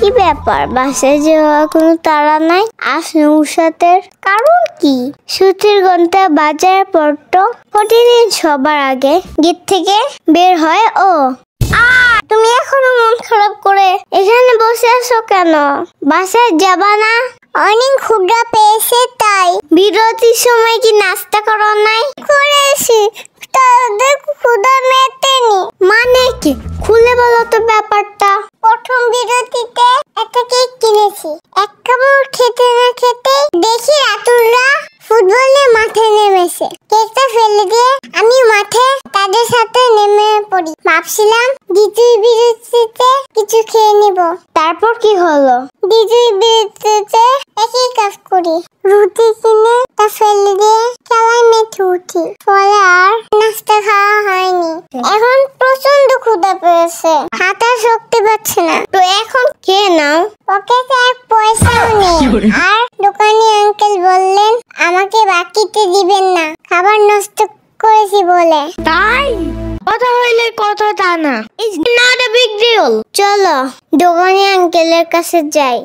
কি ব্যাপার, বাসায় যাওয়ার কোনো তাড়া নাই? আজ নৌসাতের কারণ কি? ছুটির ঘন্টা বাজার পর তো প্রতিদিন সবার আগে গেট থেকে বের হয়। ও তুমি এখনো মন খারাপ করে এখানে বসে আছো কেন? বাসায় যাবা না? অনেক ক্ষুধা পেয়েছে তাই। বিরতির সময় কি নাস্তা করো নাই? করেছি, তাদের ক্ষুধা মেটেনি। মানে কি? খুলে বলো তো ব্যাপারটা। প্রথম বিরতিতে একটা কেক কিনেছি। এক কামড় খেতে না খেতে দেখি রাতুলরা ফুটবলে মাঠে নেমেছে। কেকটা ফেলে দিয়ে আমি মাঠে তাদের সাথে নেমে পড়ি। ভাবছিলাম দ্বিতীয় বিরতিতে কিছু খেয়ে নিব। তারপর কি হলো? দ্বিতীয় বিরতিতে একই কাজ করি। রুটি কিনে তা ফেলে দিয়ে খেলায় মেতে উঠি। ফলে আর নাস্তা খাওয়া হয়নি। এখন প্রচন্ড ক্ষুধা পেয়েছে, হাঁটার শক্তি পাচ্ছে না। তো এখন খেয়ে নাও। পকেটে এক পয়সাও নেই। আর দোকানি আঙ্কেল বললেন আমাকে বাকিতে দিবেন না, খাবার নষ্ট করেছি বলে। তাই কথা হইলে কথা তা না। It's not a big deal. চলো দোকানি আঙ্কেলের কাছে যাই।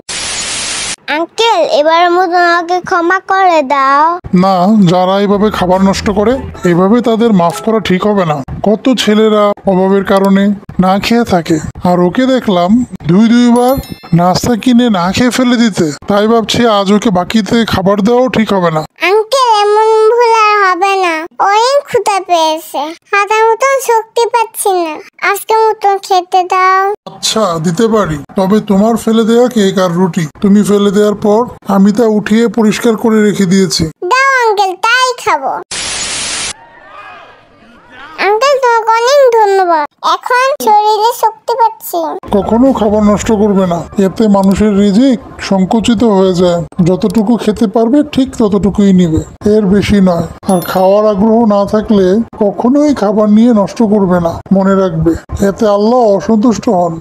আঙ্কেল, এবারের মতো আমাকে ক্ষমা করে দাও। না, যারা এইভাবে খাবার নষ্ট করে এইভাবে তাদের মাফ করা ঠিক হবে না। কত ছেলেরা অভাবের কারণে না খেয়ে থাকে, আর ওকে দেখলাম দুইবার নাস্তা কিনে না খেয়ে ফেলে দিতে। তাই ভাবছি আজ ওকে বাকিতে খাবার দেওয়াও ঠিক হবে না। আঙ্কেল, এমন ভুল আর হবে না। অনেক ক্ষুধা পেয়েছে, হাঁটার মতন শক্তি পাচ্ছি না। আজকের মতন খেতে দাও। আচ্ছা, দিতে পারি, তবে তোমার ফেলে দেওয়া কেক আর রুটি তুমি ফেলে দেওয়ার পর আমি তা উঠিয়ে পরিষ্কার করে রেখে দিয়েছি। দাও আঙ্কেল, তাই খাবো। আঙ্কেল, তোমাকে অনেক ধন্যবাদ। এখন শরীরে শক্তি পাচ্ছি। কখনো খাবার নষ্ট করবে না, এতে মানুষের রিজিক সংকুচিত হয়ে যায়। যতটুকু খেতে পারবে ঠিক ততটুকুই নিবে, এর বেশি নয়। আর খাওয়ার আগ্রহ না থাকলে কখনোই খাবার নিয়ে নষ্ট করবে না, মনে রাখবে, এতে আল্লাহ অসন্তুষ্ট হন।